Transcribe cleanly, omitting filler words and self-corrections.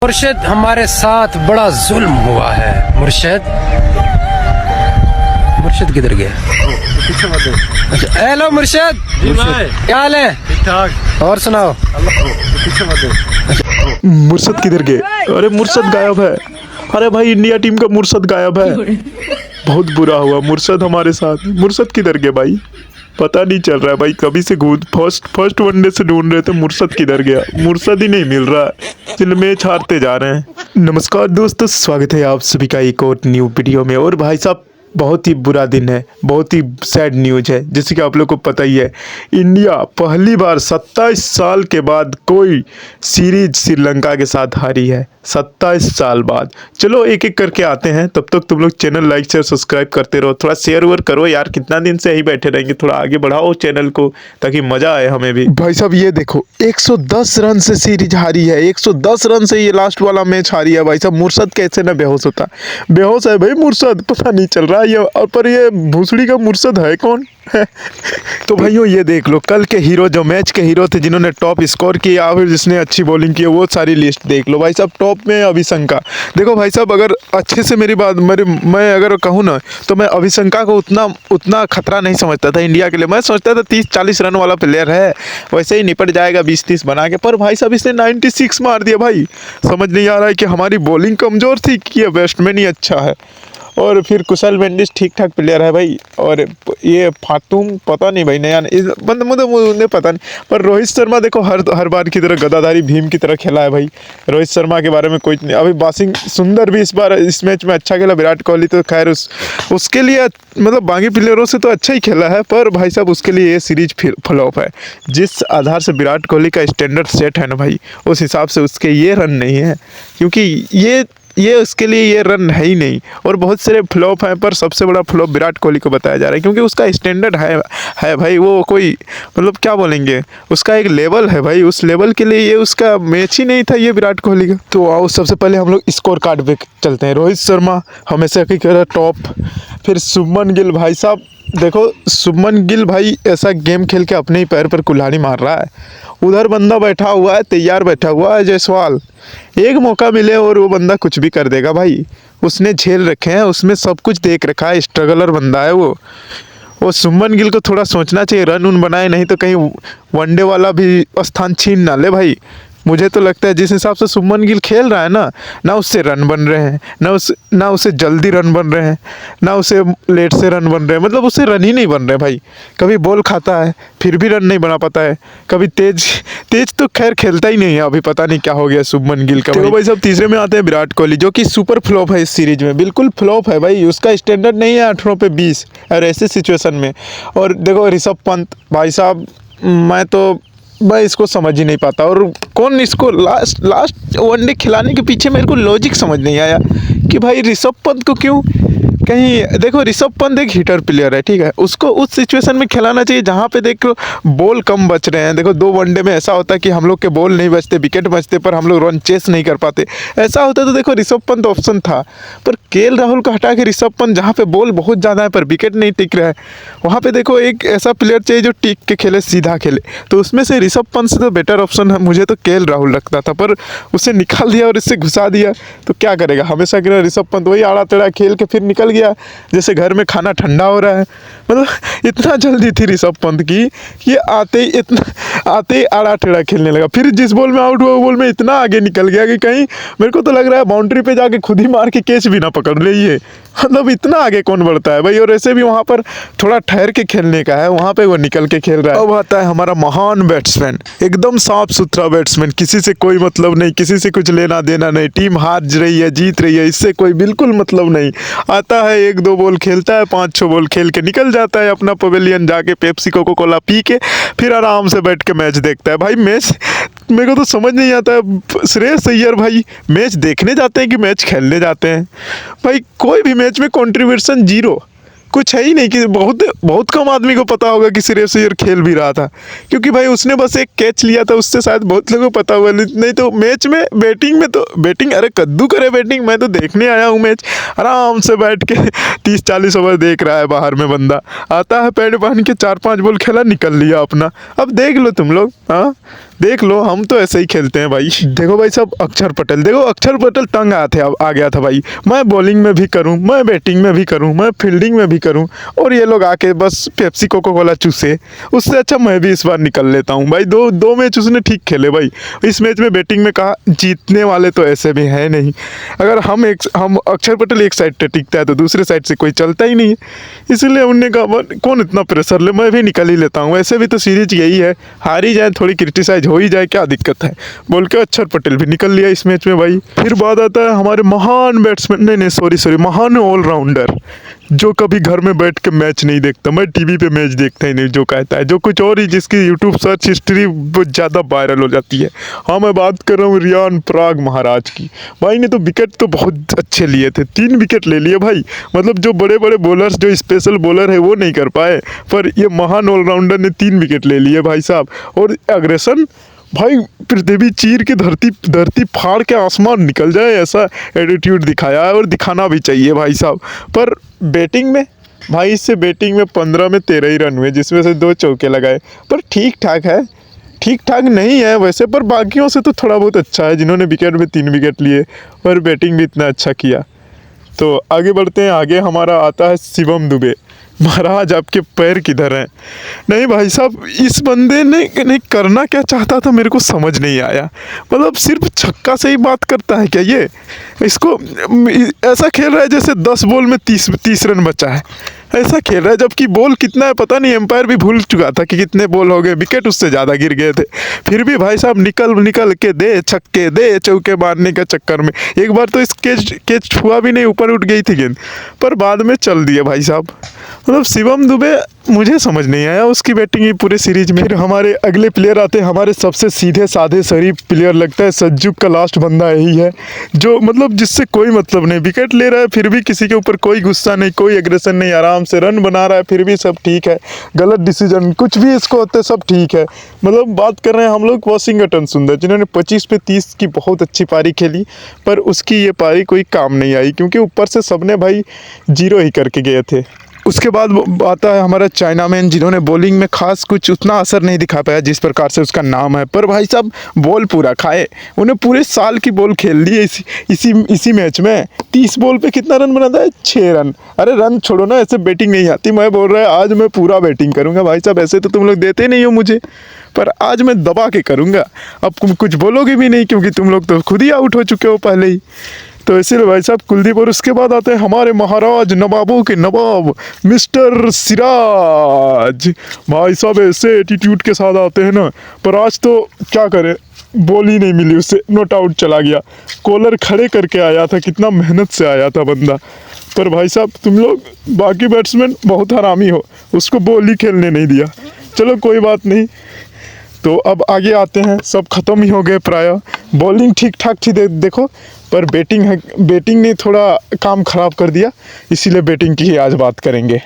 मुर्शिद हमारे साथ बड़ा जुल्म हुआ है। मुर्शिद किधर गया? अच्छा, हेलो मुर्शिद। क्या हाल है? ठीक ठाक। और सुनाओ। मुर्शद किधर गए? अरे मुर्शद गायब है। अरे भाई इंडिया टीम का मुर्शद गायब है। बहुत बुरा हुआ मुर्शद हमारे साथ। मुर्शद किधर गए भाई? पता नहीं चल रहा है भाई। कभी से फर्स्ट वनडे से ढूंढ रहे थे मुर्शद किधर गया। मुर्शद ही नहीं मिल रहा है। चल मैच हारते जा रहे हैं। नमस्कार दोस्तों, स्वागत है आप सभी का एक और न्यू वीडियो में। और भाई साहब बहुत ही बुरा दिन है, बहुत ही सैड न्यूज है। जैसे कि आप लोग को पता ही है, इंडिया पहली बार 27 साल के बाद कोई सीरीज श्रीलंका के साथ हारी है। 27 साल बाद। चलो एक एक करके आते हैं। तब तक तुम लोग चैनल लाइक शेयर सब्सक्राइब करते रहो। थोड़ा शेयर वेयर करो यार, कितना दिन से यही बैठे रहेंगे। थोड़ा आगे बढ़ाओ चैनल को ताकि मजा आए हमें भी। भाई साहब ये देखो, 110 रन से सीरीज हारी है। 110 रन से ये लास्ट वाला मैच हारी है। भाई साहब मुर्शद कैसे ना बेहोश होता? बेहोश है भाई मुर्शद, पता नहीं चल रहा है ये। और पर ये भूसड़ी का मुर्शद है कौन? तो भाइयों ये देख लो, कल के हीरो जो मैच के हीरो थे, जिन्होंने टॉप स्कोर किया फिर जिसने अच्छी बॉलिंग की, वो सारी लिस्ट देख लो। भाई साहब टॉप में अभिशंका। देखो भाई साहब, अगर अच्छे से मेरी बात मैं अगर कहूँ ना, तो मैं अभिशंका को उतना खतरा नहीं समझता था इंडिया के लिए। मैं सोचता था 30-40 रन वाला प्लेयर है, वैसे ही निपट जाएगा 20-30 बना के। पर भाई साहब इसने 96 मार दिया। भाई समझ नहीं आ रहा है कि हमारी बॉलिंग कमज़ोर थी कि ये बैट्समैन ही अच्छा है। और फिर कुशल मेंडिस ठीक ठाक प्लेयर है भाई। और ये फातूम पता नहीं भाई, नया बंद मुझे पता नहीं। पर रोहित शर्मा देखो हर बार की तरह गदाधारी भीम की तरह खेला है भाई। रोहित शर्मा के बारे में कोई नहीं। अभी बासिंग सुंदर भी इस बार इस मैच में अच्छा खेला। विराट कोहली तो खैर उसके लिए मतलब बाकी प्लेयरों से तो अच्छा ही खेला है, पर भाई साहब उसके लिए ये सीरीज फ्लॉप है। जिस आधार से विराट कोहली का स्टैंडर्ड सेट है ना भाई, उस हिसाब से उसके ये रन नहीं है। क्योंकि ये उसके लिए ये रन है ही नहीं। और बहुत सारे फ्लॉप हैं, पर सबसे बड़ा फ्लॉप विराट कोहली को बताया जा रहा है। क्योंकि उसका स्टैंडर्ड है भाई। वो कोई मतलब क्या बोलेंगे, उसका एक लेवल है भाई। उस लेवल के लिए ये उसका मैच ही नहीं था ये विराट कोहली का। तो आओ सबसे पहले हम लोग स्कोर कार्ड पे चलते हैं। रोहित शर्मा हमेशा की तरह टॉप। फिर शुभमन गिल। भाई साहब देखो, शुभमन गिल भाई ऐसा गेम खेल के अपने ही पैर पर कुल्हाड़ी मार रहा है। उधर बंदा बैठा हुआ है, तैयार बैठा हुआ है जायसवाल। एक मौका मिले और वो बंदा कुछ भी कर देगा भाई। उसने झेल रखे हैं, उसमें सब कुछ देख रखा है। स्ट्रगलर बंदा है वो शुभमन गिल को थोड़ा सोचना चाहिए, रन उन बनाए, नहीं तो कहीं वनडे वाला भी स्थान छीन ना ले भाई। मुझे तो लगता है जिस हिसाब से शुभमन गिल खेल रहा है ना उससे रन बन रहे हैं, ना उसे जल्दी रन बन रहे हैं, ना उसे लेट से रन बन रहे हैं। मतलब उससे रन ही नहीं बन रहे भाई। कभी बॉल खाता है फिर भी रन नहीं बना पाता है। कभी तेज तो खैर खेलता ही नहीं है। अभी पता नहीं क्या हो गया शुभमन गिल का। तो भाई साहब तीसरे में आते हैं विराट कोहली, जो कि सुपर फ्लॉप है इस सीरीज में। बिल्कुल फ्लॉप है भाई। उसका स्टैंडर्ड नहीं है 18 पे 20 और ऐसे सिचुएशन में। और देखो ऋषभ पंत भाई साहब, मैं इसको समझ ही नहीं पाता। और कौन इसको लास्ट वनडे खिलाने के पीछे मेरे को लॉजिक समझ नहीं आया कि भाई ऋषभ पंत को क्यों। कहीं देखो ऋषभ पंत एक हिटर प्लेयर है, ठीक है। उसको उस सिचुएशन में खिलाना चाहिए जहाँ पे देखो बॉल कम बच रहे हैं। देखो 2 वनडे में ऐसा होता है कि हम लोग के बॉल नहीं बचते, विकेट बचते, पर हम लोग रन चेस नहीं कर पाते। ऐसा होता तो देखो ऋषभ पंत ऑप्शन था। पर केएल राहुल को हटा के ऋषभ पंत, जहाँ पे बॉल बहुत ज़्यादा है पर विकेट नहीं टिक रहा है, वहाँ पे देखो एक ऐसा प्लेयर चाहिए जो टिक के खेले, सीधा खेले। तो उसमें से ऋषभ पंत से तो बेटर ऑप्शन है मुझे तो केएल राहुल लगता था, पर उसे निकाल दिया और इससे घुसा दिया। तो क्या करेगा, हमेशा की ऋषभ पंत वही आड़ा टेढ़ा खेल के फिर निकल गया जैसे घर में खाना ठंडा हो रहा है। मतलब इतना जल्दी थी ऋषभ पंत की कि आते ही आड़ा टेढ़ा खेलने लगा। फिर जिस बॉल में आउट हुआ वो बॉल में इतना आगे निकल गया कि कहीं मेरे को तो लग रहा है बाउंड्री पे जाके खुद ही मार के कैच भी ना पकड़ रही है। मतलब इतना आगे कौन बढ़ता है भाई। और ऐसे भी वहाँ पर थोड़ा ठहर के खेलने का है, वहाँ पे वो निकल के खेल रहा है। अब आता है हमारा महान बैट्समैन, एकदम साफ सुथरा बैट्समैन, किसी से कोई मतलब नहीं, किसी से कुछ लेना देना नहीं। टीम हार रही है जीत रही है, इससे कोई बिल्कुल मतलब नहीं। आता है 1-2 बॉल खेलता है, 5-6 बॉल खेल के निकल जाता है अपना पवेलियन जाके पेप्सी कोको कोला पी के, फिर आराम से बैठ के मैच देखता है भाई। मैच मेरे को तो समझ नहीं आता है। श्रेयस अय्यर भाई मैच देखने जाते हैं कि मैच खेलने जाते हैं? भाई कोई भी मैच में कंट्रीब्यूशन 0, कुछ है ही नहीं। कि बहुत कम आदमी को पता होगा कि श्रेयस अय्यर खेल भी रहा था, क्योंकि भाई उसने बस एक कैच लिया था, उससे शायद बहुत लोगों को पता हुआ। नहीं तो मैच में बैटिंग अरे कद्दू करे बैटिंग। मैं तो देखने आया हूँ मैच, आराम से बैठ के 30-40 ओवर देख रहा है बाहर में बंदा। आता है पैड बांध के 4-5 बॉल खेला, निकल लिया अपना। अब देख लो तुम लोग। हाँ देख लो, हम तो ऐसे ही खेलते हैं भाई। देखो भाई साहब, अक्षर पटेल, देखो अक्षर पटेल तंग आ गया था भाई। मैं बॉलिंग में भी करूं, मैं बैटिंग में भी करूं, मैं फील्डिंग में भी करूं, और ये लोग आके बस पेप्सी कोको कोला चूसे। उससे अच्छा मैं भी इस बार निकल लेता हूं भाई। दो मैच उसने ठीक खेले भाई। इस मैच में बैटिंग में कहा जीतने वाले तो ऐसे भी है नहीं। अगर हम अक्षर पटेल एक साइड पे टिकता है तो दूसरे साइड से कोई चलता ही नहीं है। इसलिए उन्होंने कहा कौन इतना प्रेशर ले, मैं भी निकल ही लेता हूँ। वैसे भी तो सीरीज यही है, हार ही जाए, थोड़ी क्रिटिसाइज हो ही जाए, क्या दिक्कत है, बोल के अक्षर पटेल भी निकल लिया इस मैच में भाई। फिर बात आता है हमारे महान बैट्समैन, नहीं सॉरी, महान ऑलराउंडर, जो कभी घर में बैठ के मैच नहीं देखता, मैं टीवी पे मैच देखता ही नहीं, जो कहता है जो कुछ और ही, जिसकी यूट्यूब सर्च हिस्ट्री बहुत ज़्यादा वायरल हो जाती है। हाँ, मैं बात कर रहा हूँ रियान पराग महाराज की। भाई ने तो विकेट तो बहुत अच्छे लिए थे, 3 विकेट ले लिए भाई। मतलब जो बड़े बड़े बॉलर्स, जो स्पेशल बॉलर है वो नहीं कर पाए, पर ये महान ऑलराउंडर ने 3 विकेट ले लिए भाई साहब। और एग्रेशन भाई, पृथ्वी चीर के धरती फाड़ के आसमान निकल जाए, ऐसा एटीट्यूड दिखाया है, और दिखाना भी चाहिए भाई साहब। पर बैटिंग में भाई, इससे बैटिंग में 15 में 13 ही रन हुए, जिसमें से 2 चौके लगाए, पर ठीक ठाक है, ठीक ठाक नहीं है वैसे, पर बाकियों से तो थोड़ा बहुत अच्छा है, जिन्होंने विकेट में 3 विकेट लिए और बैटिंग भी इतना अच्छा किया। तो आगे बढ़ते हैं। आगे हमारा आता है शिवम दुबे। महाराज आपके पैर किधर हैं? नहीं भाई साहब, इस बंदे ने नहीं करना क्या चाहता था मेरे को समझ नहीं आया। मतलब सिर्फ छक्का से ही बात करता है क्या ये? इसको ऐसा खेल रहा है जैसे 10 बॉल में 30 रन बचा है, ऐसा खेल रहा है। जबकि बॉल कितना है पता नहीं, एम्पायर भी भूल चुका था कि कितने बॉल हो गए, विकेट उससे ज़्यादा गिर गए थे। फिर भी भाई साहब निकल के दे छक्के, दे चौके मारने के चक्कर में एक बार तो इस कैच छुआ भी नहीं, ऊपर उठ गई थी गेंद, पर बाद में चल दिए भाई साहब। मतलब शिवम दुबे मुझे समझ नहीं आया उसकी बैटिंग ही पूरे सीरीज में। फिर हमारे अगले प्लेयर आते हैं, हमारे सबसे सीधे साधे शरीफ प्लेयर, लगता है सज्जू का लास्ट बंदा यही है, जो मतलब जिससे कोई मतलब नहीं, विकेट ले रहा है फिर भी किसी के ऊपर कोई गुस्सा नहीं, कोई एग्रेशन नहीं, आराम से रन बना रहा है, फिर भी सब ठीक है, गलत डिसीजन कुछ भी इसको होते सब ठीक है। मतलब बात कर रहे हैं हम लोग वॉशिंगटन सुंदर, जिन्होंने 25 पे 30 की बहुत अच्छी पारी खेली, पर उसकी ये पारी कोई काम नहीं आई, क्योंकि ऊपर से सबने भाई 0 ही करके गए थे। उसके बाद आता है हमारा चाइना मैन, जिन्होंने बॉलिंग में खास कुछ उतना असर नहीं दिखा पाया जिस प्रकार से उसका नाम है, पर भाई साहब बॉल पूरा खाए, उन्हें पूरे साल की बॉल खेल ली है इसी मैच में। 30 बॉल पे कितना रन बनाता है? 6 रन। अरे रन छोड़ो ना, ऐसे बैटिंग नहीं आती। मैं बोल रहा है आज मैं पूरा बैटिंग करूँगा भाई साहब, ऐसे तो तुम लोग देते नहीं हो मुझे, पर आज मैं दबा के करूँगा। अब तुम कुछ बोलोगे भी नहीं, क्योंकि तुम लोग तो खुद ही आउट हो चुके हो पहले ही। तो इसीलिए भाई साहब कुलदीप। और उसके बाद आते हैं हमारे महाराज, नवाबों के नवाब मिस्टर सिराज। भाई साहब ऐसे एटीट्यूड के साथ आते हैं ना, पर आज तो क्या करें, बॉल ही नहीं मिली उससे, नॉट आउट चला गया। कॉलर खड़े करके आया था, कितना मेहनत से आया था बंदा। पर भाई साहब तुम लोग बाकी बैट्समैन बहुत हरामी हो, उसको बॉल ही खेलने नहीं दिया। चलो कोई बात नहीं। तो अब आगे आते हैं, सब ख़त्म ही हो गए प्राय। बॉलिंग ठीक ठाक थी देखो, पर बैटिंग ने थोड़ा काम ख़राब कर दिया, इसीलिए बैटिंग की ही आज बात करेंगे।